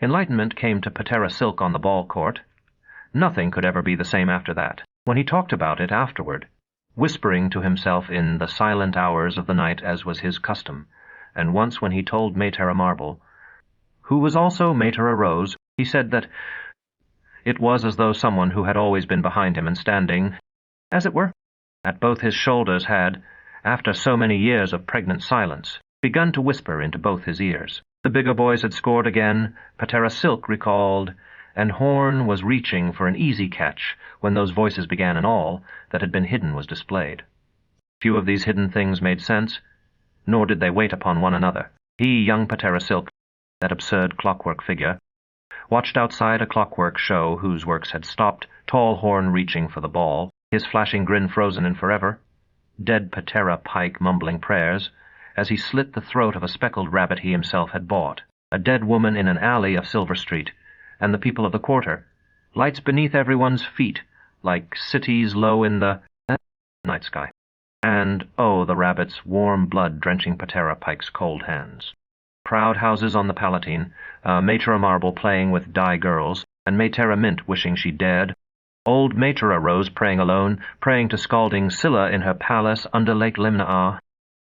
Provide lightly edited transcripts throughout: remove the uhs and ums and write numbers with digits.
Enlightenment came to Patera Silk on the ball court. Nothing could ever be the same after that. When he talked about it afterward, whispering to himself in the silent hours of the night as was his custom, and once when he told Maytera Marble, who was also Maytera Rose, he said that it was as though someone who had always been behind him and standing, as it were, at both his shoulders had, after so many years of pregnant silence, begun to whisper into both his ears. The bigger boys had scored again, Patera Silk recalled, and Horn was reaching for an easy catch when those voices began and all that had been hidden was displayed. Few of these hidden things made sense, nor did they wait upon one another. He, young Patera Silk, that absurd clockwork figure, watched outside a clockwork show whose works had stopped, tall Horn reaching for the ball, his flashing grin frozen in forever, dead Patera Pike mumbling prayers, as he slit the throat of a speckled rabbit he himself had bought, a dead woman in an alley of Silver Street, and the people of the quarter, lights beneath everyone's feet, like cities low in the night sky. And, oh, the rabbit's warm blood drenching Patera Pike's cold hands. Proud houses on the Palatine, Maytera Marble playing with die girls, and Maytera Mint wishing she dared. Old Maytera Rose praying alone, praying to scalding Scylla in her palace under Lake Limnaa.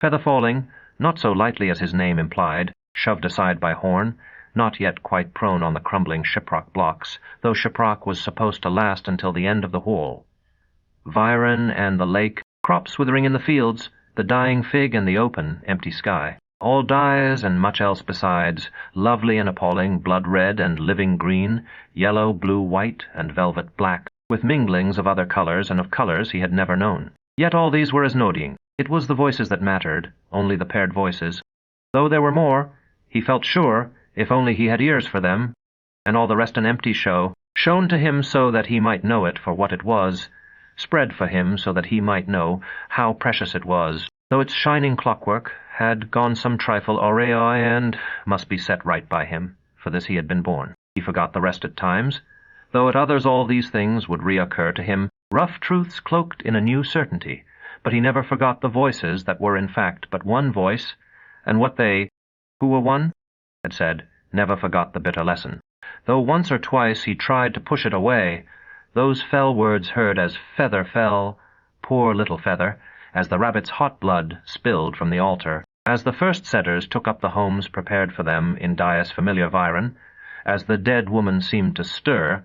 Feather Falling, not so lightly as his name implied, shoved aside by Horn, not yet quite prone on the crumbling shiprock blocks, though shiprock was supposed to last until the end of the whorl. Viren and the lake, crops withering in the fields, the dying fig and the open, empty sky. All dyes and much else besides, lovely and appalling, blood-red and living green, yellow, blue, white, and velvet black, with minglings of other colors and of colors he had never known. Yet all these were as nodying. It was the voices that mattered, only the paired voices. Though there were more, he felt sure, if only he had ears for them, and all the rest an empty show, shown to him so that he might know it for what it was, spread for him so that he might know how precious it was, though its shining clockwork had gone some trifle awry and must be set right by him. For this he had been born. He forgot the rest at times, though at others all these things would reoccur to him, rough truths cloaked in a new certainty. But he never forgot the voices that were in fact but one voice, and what they, who were one, had said, never forgot the bitter lesson. Though once or twice he tried to push it away, those fell words heard as Feather fell, poor little Feather, as the rabbit's hot blood spilled from the altar, as the first setters took up the homes prepared for them in Dias Familiar Viren, as the dead woman seemed to stir,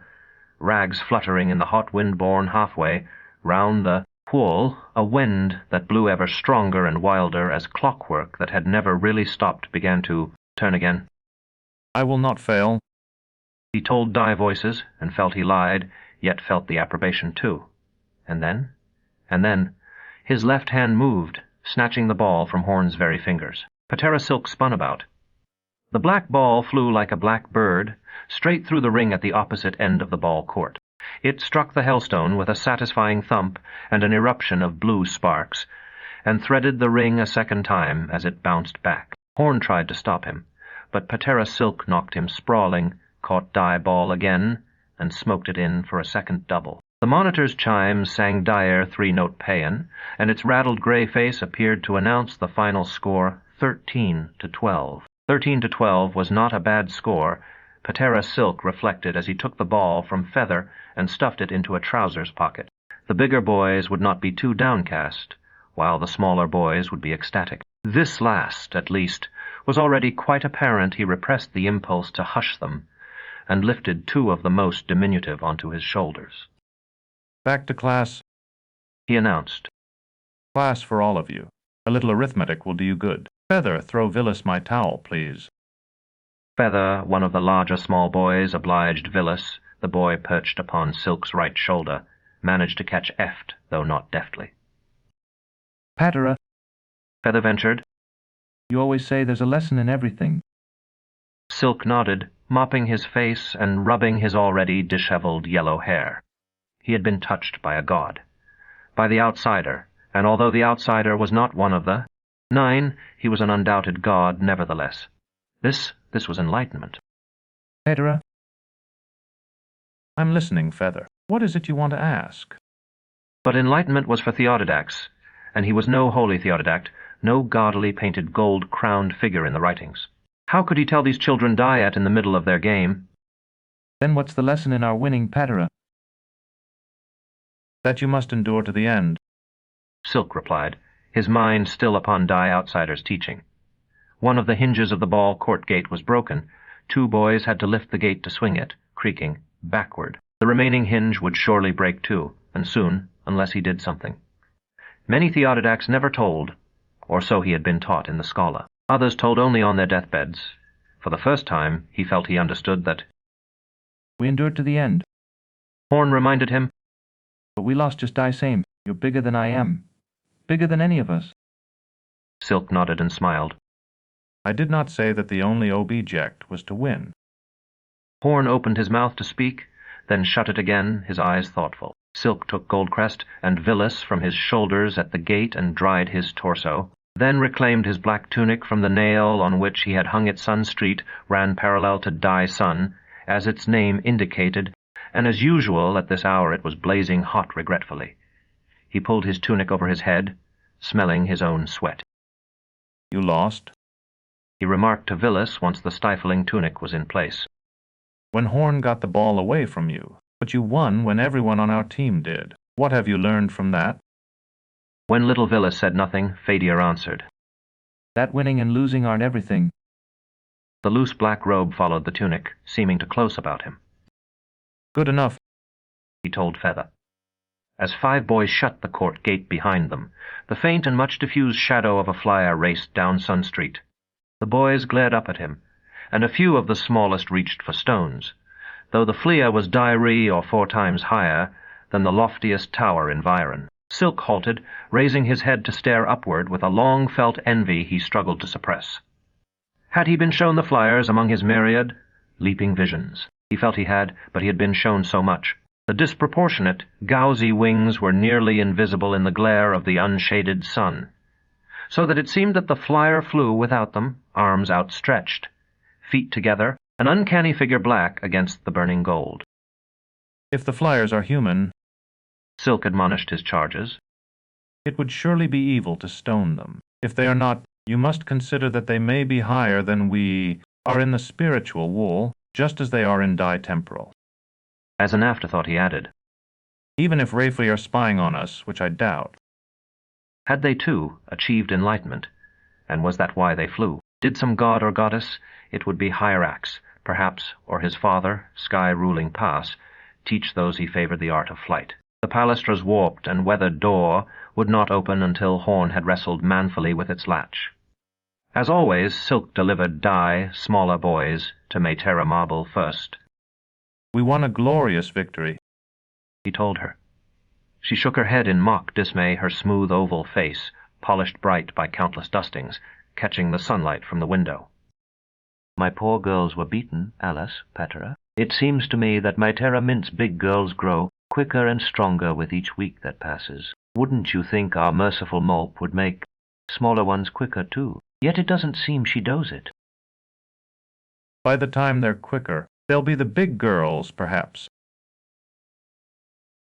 rags fluttering in the hot wind borne halfway, round the whorl, a wind that blew ever stronger and wilder as clockwork that had never really stopped began to turn again. I will not fail. He told die voices, and felt he lied, yet felt the approbation too. And then, his left hand moved, snatching the ball from Horn's very fingers. Patera Silk spun about. The black ball flew like a black bird, straight through the ring at the opposite end of the ball court. It struck the hellstone with a satisfying thump and an eruption of blue sparks, and threaded the ring a second time as it bounced back. Horn tried to stop him, but Patera Silk knocked him sprawling, caught die ball again, and smoked it in for a second double. The monitor's chimes sang dire three-note paean, and its rattled gray face appeared to announce the final score 13-12. 13-12 was not a bad score, Patera Silk reflected as he took the ball from Feather and stuffed it into a trousers pocket. The bigger boys would not be too downcast, while the smaller boys would be ecstatic. This last, at least, was already quite apparent. He repressed the impulse to hush them, and lifted two of the most diminutive onto his shoulders. Back to class, he announced. Class for all of you. A little arithmetic will do you good. Feather, throw Villas my towel, please. Feather, one of the larger small boys, obliged Villas, the boy perched upon Silk's right shoulder, managed to catch eft, though not deftly. Patera, Feather ventured. You always say there's a lesson in everything. Silk nodded, mopping his face and rubbing his already disheveled yellow hair. He had been touched by a god, by the outsider, and although the outsider was not one of the 9, he was an undoubted god nevertheless. This was enlightenment. Patera, I'm listening, Feather. What is it you want to ask? But enlightenment was for Theododax, and he was no holy Theododact, no gaudily painted gold-crowned figure in the writings. How could he tell these children diet in the middle of their game? Then what's the lesson in our winning Patera? That you must endure to the end. Silk replied, his mind still upon Die Outsider's teaching. One of the hinges of the ball court gate was broken. 2 boys had to lift the gate to swing it, creaking, backward. The remaining hinge would surely break too, and soon, unless he did something. Many Theodidacts never told, or so he had been taught in the Scala. Others told only on their deathbeds. For the first time, he felt he understood that. We endured to the end. Horn reminded him. But we lost just die same. You're bigger than I am. Bigger than any of us. Silk nodded and smiled. I did not say that the only object was to win. Horn opened his mouth to speak, then shut it again, his eyes thoughtful. Silk took Goldcrest and Villis from his shoulders at the gate and dried his torso, then reclaimed his black tunic from the nail on which he had hung it. Sun Street ran parallel to Die Sun, as its name indicated, and as usual at this hour it was blazing hot regretfully. He pulled his tunic over his head, smelling his own sweat. You lost, he remarked to Villis once the stifling tunic was in place. When Horn got the ball away from you, but you won when everyone on our team did. What have you learned from that? When little Villis said nothing, Fadir answered. That winning and losing aren't everything. The loose black robe followed the tunic, seeming to close about him. Good enough, he told Feather. As 5 boys shut the court gate behind them, the faint and much diffused shadow of a flyer raced down Sun Street. The boys glared up at him, and a few of the smallest reached for stones, though the flea was 3 or 4 times higher than the loftiest tower in Viron. Silk halted, raising his head to stare upward with a long-felt envy he struggled to suppress. Had he been shown the flyers among his myriad leaping visions? He felt he had, but he had been shown so much. The disproportionate, gauzy wings were nearly invisible in the glare of the unshaded sun, so that it seemed that the flyer flew without them, arms outstretched, feet together, an uncanny figure black against the burning gold. If the flyers are human, Silk admonished his charges, it would surely be evil to stone them. If they are not, you must consider that they may be higher than we are in the spiritual wall, just as they are in Die Temporal. As an afterthought he added, even if Rayfree are spying on us, which I doubt. Had they, too, achieved enlightenment, and was that why they flew? Did some god or goddess, it would be Hyrax, perhaps, or his father, sky-ruling Pass, teach those he favored the art of flight? The palustra's warped and weathered door would not open until Horn had wrestled manfully with its latch. As always, Silk delivered smaller boys, to Maytera Marble first. We won a glorious victory, he told her. She shook her head in mock dismay, her smooth oval face, polished bright by countless dustings, catching the sunlight from the window. My poor girls were beaten, Alice, Patera. It seems to me that Maytera Mint's big girls grow quicker and stronger with each week that passes. Wouldn't you think our merciful Molp would make smaller ones quicker, too? Yet it doesn't seem she does it. By the time they're quicker, they'll be the big girls, perhaps.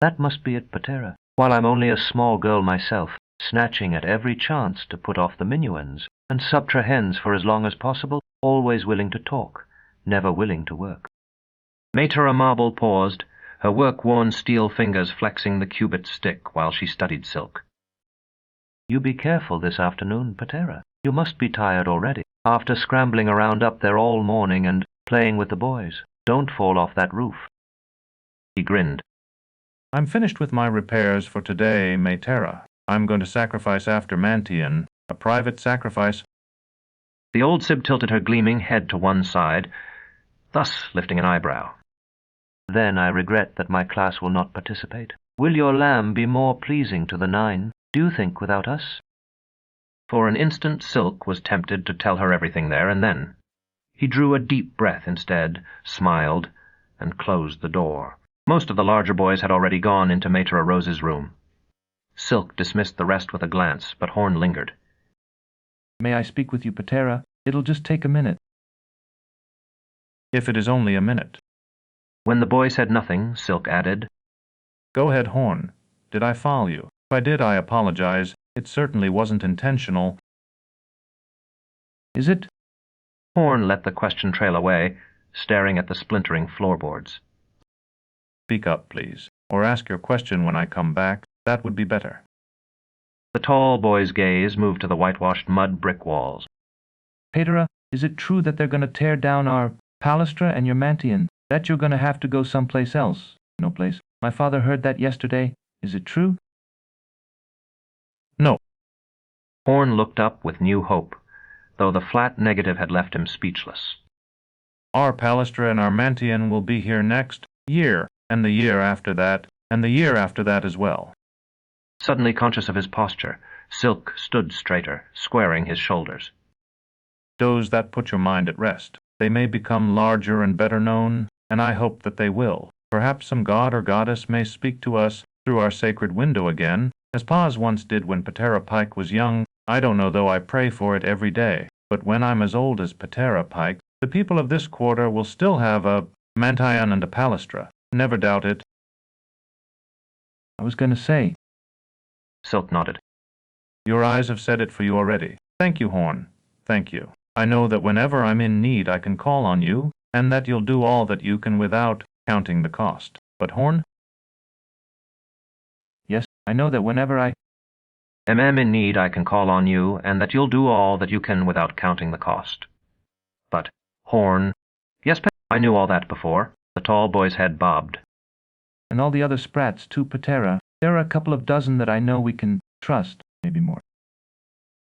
That must be it, Patera, while I'm only a small girl myself, snatching at every chance to put off the minuends, and subtra hens for as long as possible, always willing to talk, never willing to work. Maytera Marble paused, her work-worn steel fingers flexing the cubit stick while she studied Silk. You be careful this afternoon, Patera. You must be tired already, after scrambling around up there all morning and playing with the boys. Don't fall off that roof. He grinned. I'm finished with my repairs for today, Maytera. I'm going to sacrifice after Mantian, a private sacrifice. The old Sib tilted her gleaming head to one side, thus lifting an eyebrow. Then I regret that my class will not participate. Will your lamb be more pleasing to the 9, do you think, without us? For an instant Silk was tempted to tell her everything there and then. He drew a deep breath instead, smiled, and closed the door. Most of the larger boys had already gone into Maytera Rose's room. Silk dismissed the rest with a glance, but Horn lingered. May I speak with you, Patera? It'll just take a minute. If it is only a minute. When the boy said nothing, Silk added, Go ahead, Horn. Did I foul you? If I did, I apologize. It certainly wasn't intentional. Is it? Horn let the question trail away, staring at the splintering floorboards. Speak up, please, or ask your question when I come back. That would be better. The tall boy's gaze moved to the whitewashed mud brick walls. Patera, is it true that they're going to tear down our palastra and your mantian? That you're going to have to go someplace else? No place. My father heard that yesterday. Is it true? No. Horn looked up with new hope, though the flat negative had left him speechless. Our palastra and our mantian will be here next year, and the year after that, and the year after that as well. Suddenly conscious of his posture, Silk stood straighter, squaring his shoulders. Those that put your mind at rest. They may become larger and better known, and I hope that they will. Perhaps some god or goddess may speak to us through our sacred window again, as Paz once did when Patera Pike was young. I don't know, though I pray for it every day. But when I'm as old as Patera Pike, the people of this quarter will still have a mantian and a palastra. Never doubt it. I was going to say. Silk nodded. Your eyes have said it for you already. Thank you, Horn. Thank you. I know that whenever I'm in need I can call on you, and that you'll do all that you can without counting the cost. But Horn? Yes, I know that whenever I am in need I can call on you, and that you'll do all that you can without counting the cost. But, Horn... Yes, I knew all that before. The tall boy's head bobbed. And all the other sprats, too, Patera. There are a couple of dozen that I know we can trust, maybe more.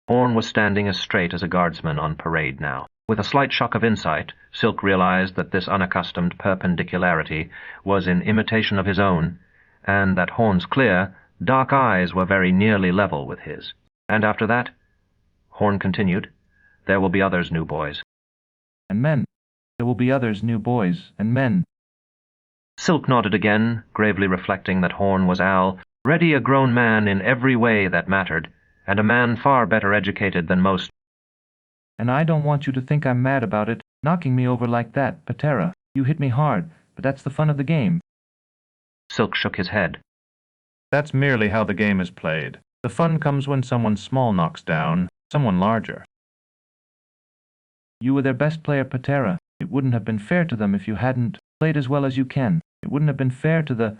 Horn was standing as straight as a guardsman on parade now. With a slight shock of insight, Silk realized that this unaccustomed perpendicularity was in imitation of his own, and that Horn's clear, dark eyes were very nearly level with his. And after that, Horn continued, there will be others, new boys. And men. There will be others, new boys, and men. Silk nodded again, gravely reflecting that Horn was already a grown man in every way that mattered, and a man far better educated than most. And I don't want you to think I'm mad about it, knocking me over like that, Patera. You hit me hard, but that's the fun of the game. Silk shook his head. That's merely how the game is played. The fun comes when someone small knocks down someone larger. You were their best player, Patera. It wouldn't have been fair to them if you hadn't played as well as you can. It wouldn't have been fair to the...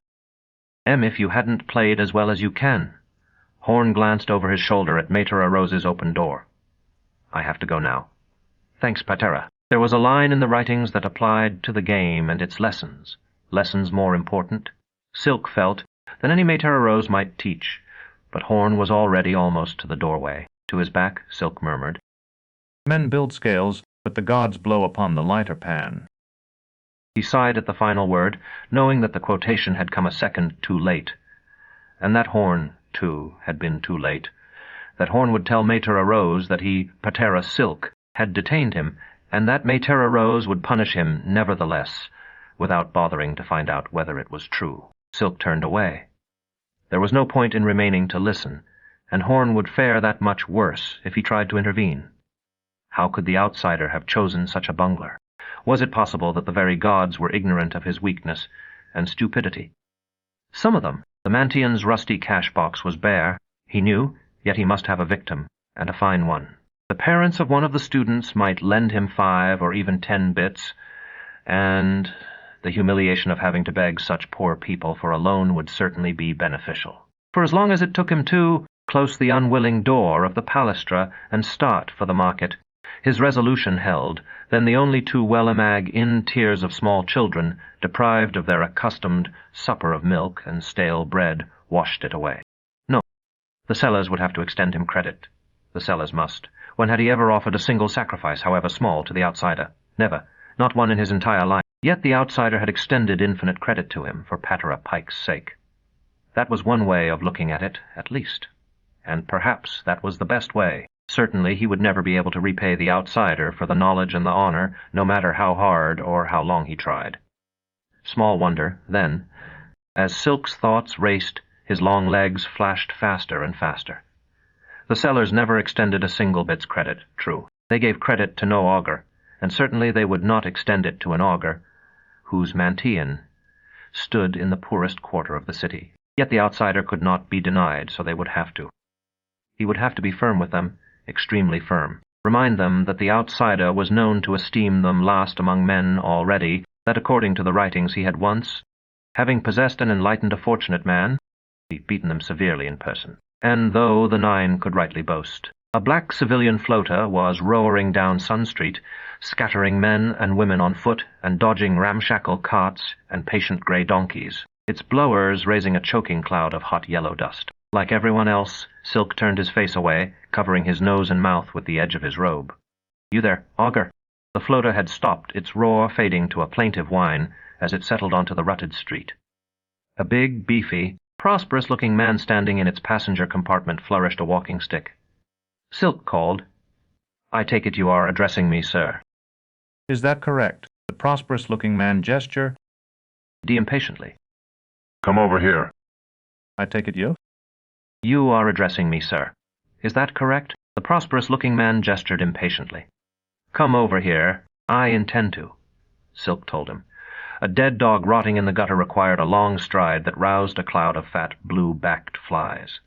If you hadn't played as well as you can. Horn glanced over his shoulder at Mater Rose's open door. I have to go now. Thanks, Patera. There was a line in the writings that applied to the game and its lessons. Lessons more important, Silk felt, than any Mater Rose might teach. But Horn was already almost to the doorway. To his back, Silk murmured, Men build scales, but the gods blow upon the lighter pan. He sighed at the final word, knowing that the quotation had come a second too late. And that Horn, too, had been too late. That Horn would tell Mater Rose that he, Patera Silk, had detained him, and that Mater Rose would punish him nevertheless, without bothering to find out whether it was true. Silk turned away. There was no point in remaining to listen, and Horn would fare that much worse if he tried to intervene. How could the outsider have chosen such a bungler? Was it possible that the very gods were ignorant of his weakness and stupidity? Some of them. The Mantian's rusty cash box was bare, he knew, yet he must have a victim, and a fine one. The parents of one of the students might lend him 5 or even 10 bits, and the humiliation of having to beg such poor people for a loan would certainly be beneficial. For as long as it took him to close the unwilling door of the palastra and start for the market, his resolution held, then the only 2 well-amag in-tiers of small children, deprived of their accustomed supper of milk and stale bread, washed it away. No, the sellers would have to extend him credit. The sellers must. When had he ever offered a single sacrifice, however small, to the outsider? Never. Not one in his entire life. Yet the outsider had extended infinite credit to him for Patera Pike's sake. That was one way of looking at it, at least. And perhaps that was the best way. Certainly he would never be able to repay the outsider for the knowledge and the honor, no matter how hard or how long he tried. Small wonder, then, as Silk's thoughts raced, his long legs flashed faster and faster. The sellers never extended a single bit's credit, true. They gave credit to no augur, and certainly they would not extend it to an augur whose mantian stood in the poorest quarter of the city. Yet the outsider could not be denied, so they would have to. He would have to be firm with them, extremely firm. Remind them that the outsider was known to esteem them last among men already, that according to the writings he had once, having possessed and enlightened a fortunate man, beaten them severely in person. And though the 9 could rightly boast, a black civilian floater was roaring down Sun Street, scattering men and women on foot and dodging ramshackle carts and patient grey donkeys, its blowers raising a choking cloud of hot yellow dust. Like everyone else, Silk turned his face away, covering his nose and mouth with the edge of his robe. "You there, auger." The floater had stopped, its roar fading to a plaintive whine as it settled onto the rutted street. A big, beefy, prosperous-looking man standing in its passenger compartment flourished a walking stick. Silk called, "I take it you are addressing me, sir." Is that correct? The prosperous-looking man gestured Impatiently. Come over here. I take it you? "You are addressing me, sir. Is that correct?" The prosperous-looking man gestured impatiently. "Come over here. I intend to," Silk told him. A dead dog rotting in the gutter required a long stride that roused a cloud of fat, blue-backed flies.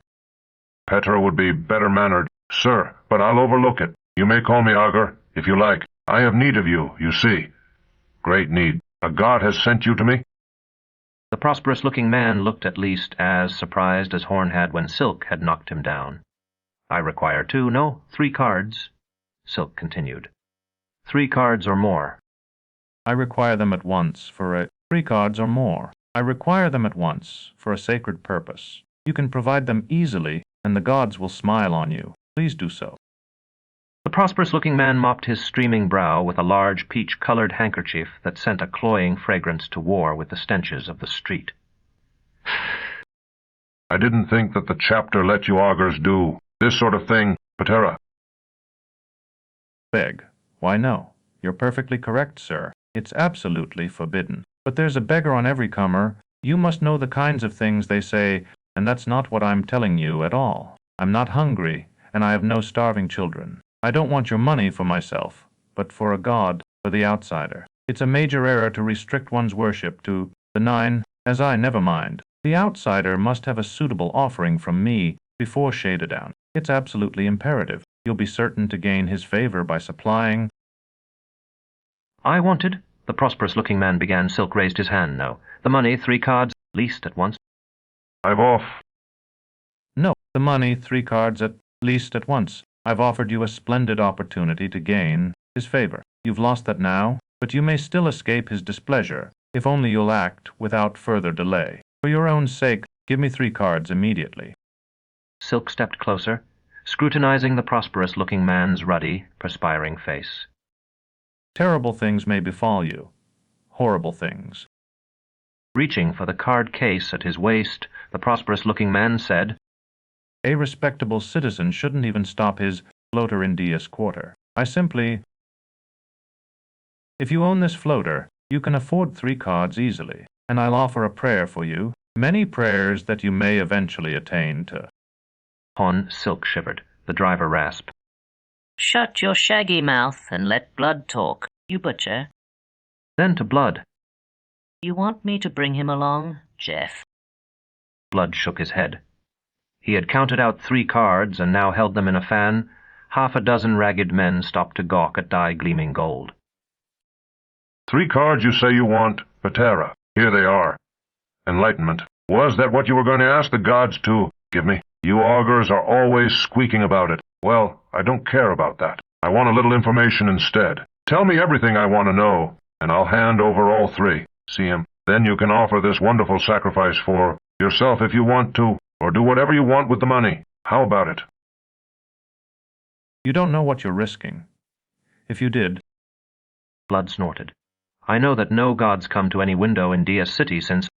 Petra would be better mannered, sir, but I'll overlook it. You may call me Augur, if you like. I have need of you, you see. Great need. A god has sent you to me? The prosperous-looking man looked at least as surprised as Horn had when Silk had knocked him down. "I require 2, no, 3 cards," Silk continued. 3 cards or more. I require them at once for 3 cards or more. I require them at once for a sacred purpose. You can provide them easily, and the gods will smile on you. Please do so. The prosperous-looking man mopped his streaming brow with a large peach-colored handkerchief that sent a cloying fragrance to war with the stenches of the street. I didn't think that the chapter let you augurs do this sort of thing, Patera. Beg. Why no. You're perfectly correct, sir. It's absolutely forbidden. But there's a beggar on every comer. You must know the kinds of things they say, and that's not what I'm telling you at all. I'm not hungry, and I have no starving children. I don't want your money for myself, but for a god, for the outsider. It's a major error to restrict one's worship to the 9, as I never mind. The outsider must have a suitable offering from me before Shadedown. It's absolutely imperative. You'll be certain to gain his favor by supplying. "I wanted," the prosperous-looking man began. Silk raised his hand, "no. The money, 3 cards, least at once." I'm off. No, the money, 3 cards at least at once. I've offered you a splendid opportunity to gain his favor. You've lost that now, but you may still escape his displeasure, if only you'll act without further delay. For your own sake, give me 3 cards immediately. Silk stepped closer, scrutinizing the prosperous-looking man's ruddy, perspiring face. Terrible things may befall you. Horrible things. Reaching for the card case at his waist, the prosperous-looking man said, A respectable citizen shouldn't even stop his floater in Dias Quarter. If you own this floater, you can afford 3 cards easily, and I'll offer a prayer for you, many prayers that you may eventually attain to. Silk shivered. The driver rasped, "Shut your shaggy mouth and let Blood talk, you butcher." Then to Blood. "You want me to bring him along, Jeff?" Blood shook his head. He had counted out 3 cards and now held them in a fan. 6 ragged men stopped to gawk at dye-gleaming gold. 3 cards you say you want, Patera. Here they are. Enlightenment. Was that what you were going to ask the gods to give me? You augurs are always squeaking about it. Well, I don't care about that. I want a little information instead. Tell me everything I want to know, and I'll hand over all 3. See him? Then you can offer this wonderful sacrifice for yourself if you want to, or do whatever you want with the money. How about it? You don't know what you're risking. If you did. Blood snorted. "I know that no gods come to any window in Dias City since—"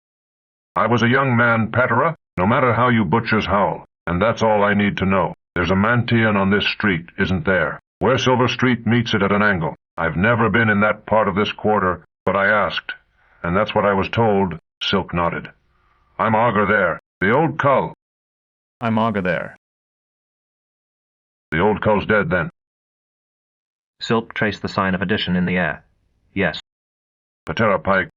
I was a young man, Patera, no matter how you butchers howl, and that's all I need to know. There's a Mantian on this street, isn't there? Where Silver Street meets it at an angle. I've never been in that part of this quarter, but I asked, and that's what I was told." Silk nodded. "I'm augur there. The old cull." I'm augur there. The old cull's dead, then. Silk traced the sign of addition in the air. "Yes." Patera Pike.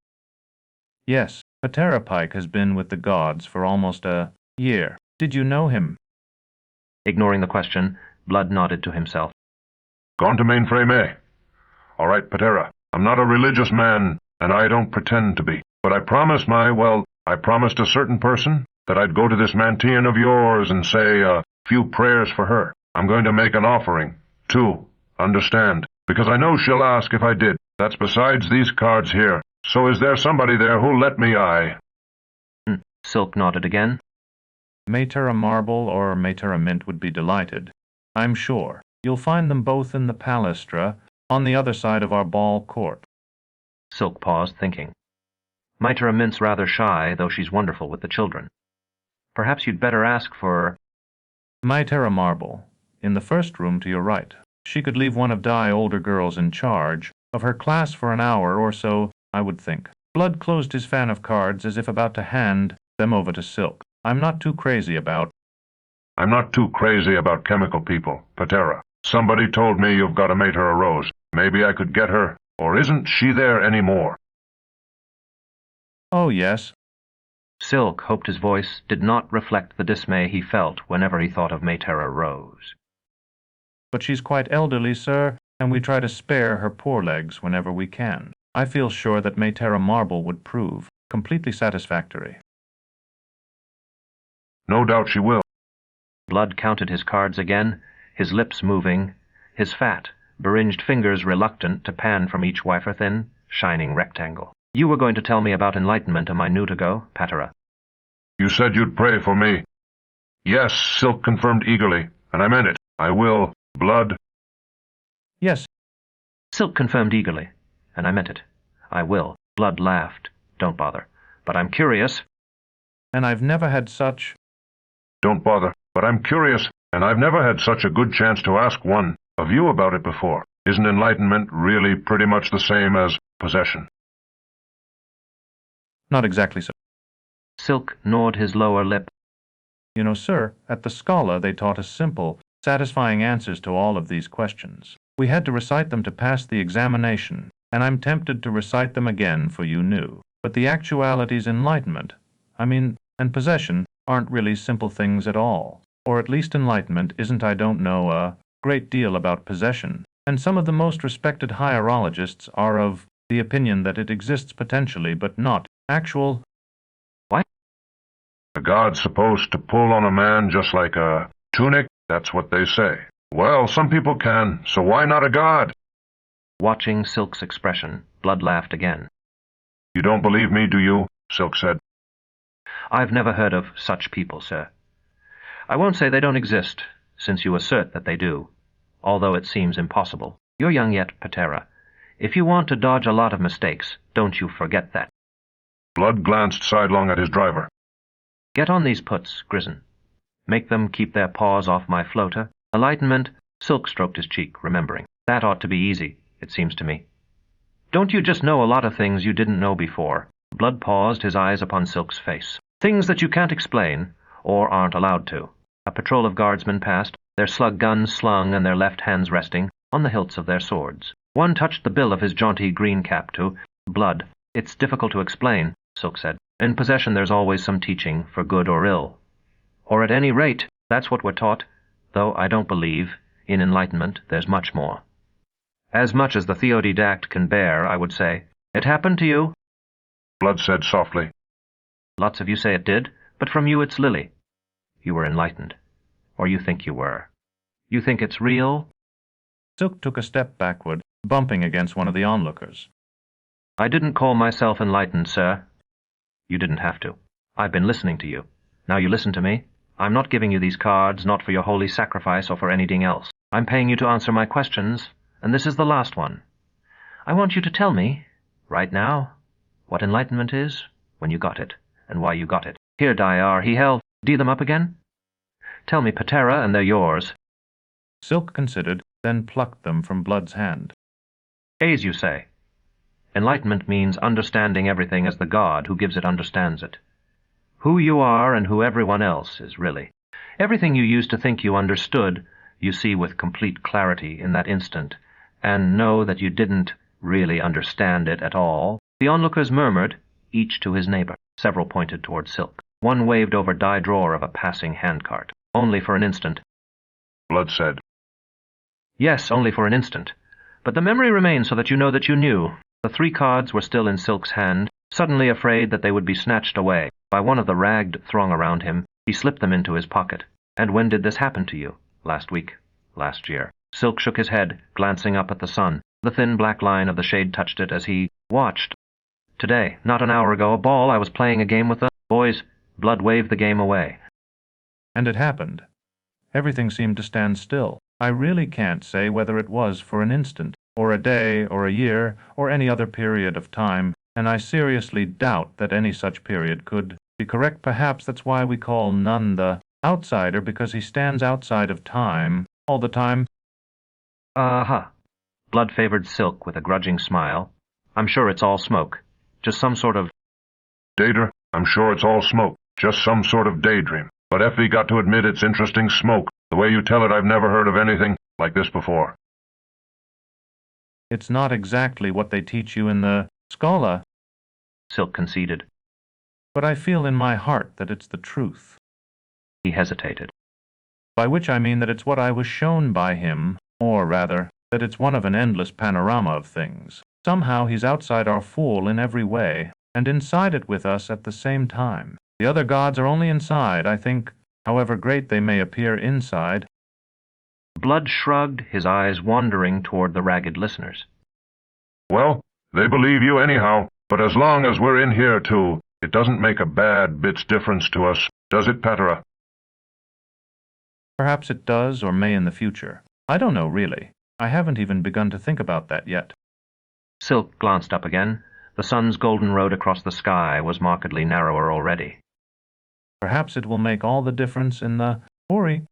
Yes, Patera Pike has been with the gods for almost a year. Did you know him? Ignoring the question, Blood nodded to himself. Gone to mainframe A. All right, Patera, I'm not a religious man, and I don't pretend to be. But I promised I promised a certain person that I'd go to this Mantian of yours and say a few prayers for her. I'm going to make an offering, too. Understand? Because I know she'll ask if I did. That's besides these cards here. So is there somebody there who'll let me Silk nodded again. Maytera Marble or Maytera Mint would be delighted. I'm sure. You'll find them both in the palastra, on the other side of our ball court. Silk paused, thinking. Maytera Mint's rather shy, though she's wonderful with the children. Perhaps you'd better ask for... Maytera Marble, in the first room to your right. She could leave one of Di older girls in charge of her class for an hour or so, I would think. Blood closed his fan of cards as if about to hand them over to Silk. I'm not too crazy about chemical people, Patera. Somebody told me you've got to mate her a rose. Maybe I could get her, or isn't she there anymore? Oh, yes. Silk hoped his voice did not reflect the dismay he felt whenever he thought of Maytera Rose. But she's quite elderly, sir, and we try to spare her poor legs whenever we can. I feel sure that Maytera Marble would prove completely satisfactory. No doubt she will. Blood counted his cards again, his lips moving, his fat, beringed fingers reluctant to pan from each wafer-thin, shining rectangle. You were going to tell me about enlightenment a minute ago, Patera. You said you'd pray for me. Yes, Silk confirmed eagerly, and I meant it. I will. Blood. Yes. Silk confirmed eagerly, and I meant it. I will. Blood laughed. Don't bother. But I'm curious. And I've never had such... Don't bother. But I'm curious, and I've never had such a good chance to ask one of you about it before. Isn't enlightenment really pretty much the same as possession? Not exactly so. Silk gnawed his lower lip. You know, sir, at the Scala they taught us simple, satisfying answers to all of these questions. We had to recite them to pass the examination, and I'm tempted to recite them again for you new. But the actuality's enlightenment, and possession, aren't really simple things at all. Or at least enlightenment isn't, I don't know, a great deal about possession. And some of the most respected hierologists are of the opinion that it exists potentially, but not actual... What? A god's supposed to pull on a man just like a tunic? That's what they say. Well, some people can, so why not a god? Watching Silk's expression, Blood laughed again. You don't believe me, do you? Silk said. I've never heard of such people, sir. I won't say they don't exist, since you assert that they do, although it seems impossible. You're young yet, Patera. If you want to dodge a lot of mistakes, don't you forget that. Blood glanced sidelong at his driver. Get on these puts, Grisen. Make them keep their paws off my floater. Enlightenment, Silk stroked his cheek, remembering. That ought to be easy, it seems to me. Don't you just know a lot of things you didn't know before? Blood paused, his eyes upon Silk's face. Things that you can't explain, or aren't allowed to. A patrol of guardsmen passed, their slug guns slung and their left hands resting on the hilts of their swords. One touched the bill of his jaunty green cap to Blood. It's difficult to explain, Silk said. In possession there's always some teaching, for good or ill. Or at any rate, that's what we're taught, though I don't believe, in enlightenment, there's much more. As much as the Theodidact can bear, I would say. It happened to you? Blood said softly. Lots of you say it did, but from you it's Lily. You were enlightened. Or you think you were. You think it's real? Silk took a step backward, bumping against one of the onlookers. I didn't call myself enlightened, sir. You didn't have to. I've been listening to you. Now you listen to me. I'm not giving you these cards, not for your holy sacrifice or for anything else. I'm paying you to answer my questions, and this is the last one. I want you to tell me, right now, what enlightenment is, when you got it, and why you got it. Here, Dayar, he held. D them up again? Tell me, Patera, and they're yours. Silk considered, then plucked them from Blood's hand. A's, you say. Enlightenment means understanding everything as the God who gives it understands it. Who you are and who everyone else is, really. Everything you used to think you understood, you see with complete clarity in that instant, and know that you didn't really understand it at all. The onlookers murmured, each to his neighbor. Several pointed toward Silk. One waved over die drawer of a passing handcart. Only for an instant. Blood said. Yes, only for an instant. But the memory remains so that you know that you knew. The 3 cards were still in Silk's hand, suddenly afraid that they would be snatched away. By one of the ragged throng around him, he slipped them into his pocket. And when did this happen to you? Last week? Last year? Silk shook his head, glancing up at the sun. The thin black line of the shade touched it as he watched. Today, not an hour ago, a ball. I was playing a game with the boys. Blood waved the game away. And it happened. Everything seemed to stand still. I really can't say whether it was for an instant, or a day, or a year, or any other period of time, and I seriously doubt that any such period could be correct. Perhaps that's why we call none the outsider, because he stands outside of time all the time. Uh-huh. Blood favored Silk with a grudging smile. I'm sure it's all smoke. Just some sort of... Dater, I'm sure it's all smoke. Just some sort of daydream. But Effie got to admit it's interesting smoke. The way you tell it, I've never heard of anything like this before. It's not exactly what they teach you in the Scala, Silk conceded. but I feel in my heart that it's the truth. He hesitated. By which I mean that it's what I was shown by him, or rather, that it's one of an endless panorama of things. Somehow he's outside our fool in every way, and inside it with us at the same time. The other gods are only inside, I think, however great they may appear inside. Blood shrugged, his eyes wandering toward the ragged listeners. Well, they believe you anyhow, but as long as we're in here too, it doesn't make a bad bit's difference to us, does it, Patera? Perhaps it does or may in the future. I don't know, really. I haven't even begun to think about that yet. Silk glanced up again. The sun's golden road across the sky was markedly narrower already. Perhaps it will make all the difference in the story,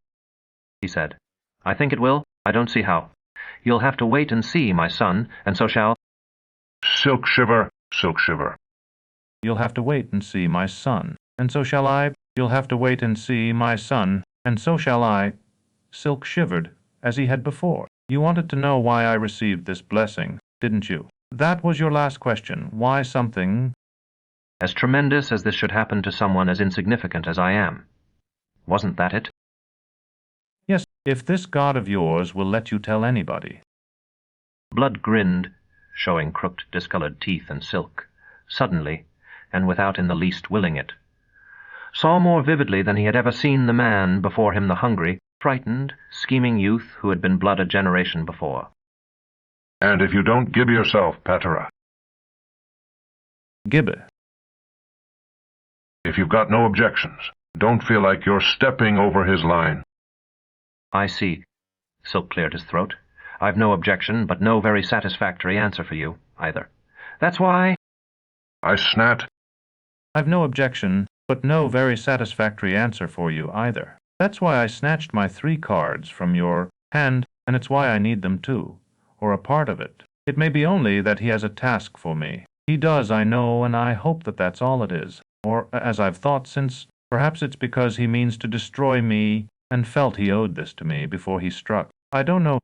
He said. I think it will. I don't see how. You'll have to wait and see, my son, and so shall... Silk shiver, Silk shiver. You'll have to wait and see, my son, and so shall I. You'll have to wait and see, my son, and so shall I. Silk shivered, as he had before. You wanted to know why I received this blessing, didn't you? That was your last question. Why something... As tremendous as this should happen to someone as insignificant as I am. Wasn't that it? Yes, if this God of yours will let you tell anybody. Blood grinned, showing crooked, discolored teeth and Silk, suddenly, and without in the least willing it. Saw more vividly than he had ever seen the man before him, the hungry, frightened, scheming youth who had been Blood a generation before. And if you don't gib yourself, Patera. Gibbe. If you've got no objections, don't feel like you're stepping over his line. I see. Silk cleared his throat. I've no objection, but no very satisfactory answer for you, either. That's why... I snat. I've no objection, but no very satisfactory answer for you, either. That's why I snatched my 3 cards from your hand, and it's why I need them too, or a part of it. It may be only that he has a task for me. He does, I know, and I hope that that's all it is. Or, as I've thought since, perhaps it's because he means to destroy me, and felt he owed this to me before he struck. I don't know.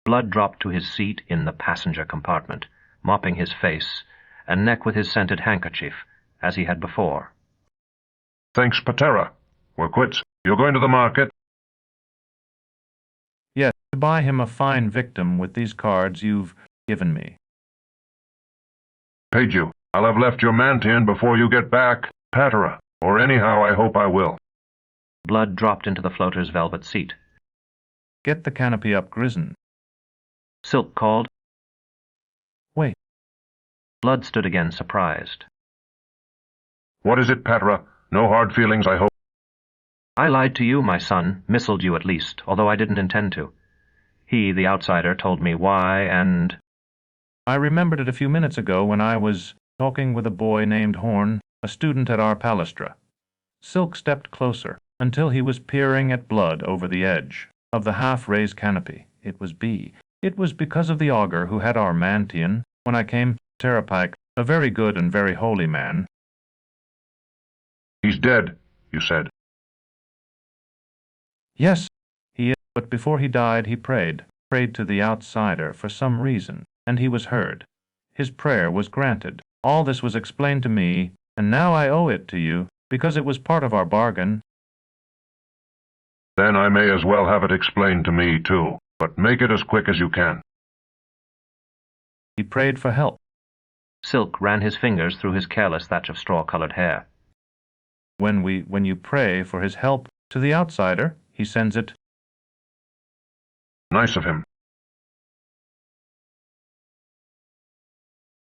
Blood dropped to his seat in the passenger compartment, mopping his face and neck with his scented handkerchief, as he had before. Thanks, Patera. We're quits. You're going to the market? Yes, to buy him a fine victim with these cards you've given me. Paid you. I'll have left your Mantian before you get back, Patera. Or anyhow, I hope I will. Blood dropped into the floater's velvet seat. Get the canopy up, Grisen. Silk called. Wait. Blood stood again, surprised. What is it, Patera? No hard feelings, I hope. I lied to you, my son, missiled you at least, although I didn't intend to. He, the outsider, told me why, and... I remembered it a few minutes ago when I was talking with a boy named Horn, a student at our palastra. Silk stepped closer, until he was peering at Blood over the edge of the half-raised canopy. It was B. It was because of the augur who had our Mantian, when I came, Terapike, a very good and very holy man. He's dead, you said. Yes, he is, but before he died he prayed to the outsider for some reason, and he was heard. His prayer was granted. All this was explained to me, and now I owe it to you, because it was part of our bargain. Then I may as well have it explained to me, too. but make it as quick as you can. He prayed for help. Silk ran his fingers through his careless thatch of straw-colored hair. When you pray for his help to the outsider, he sends it. Nice of him.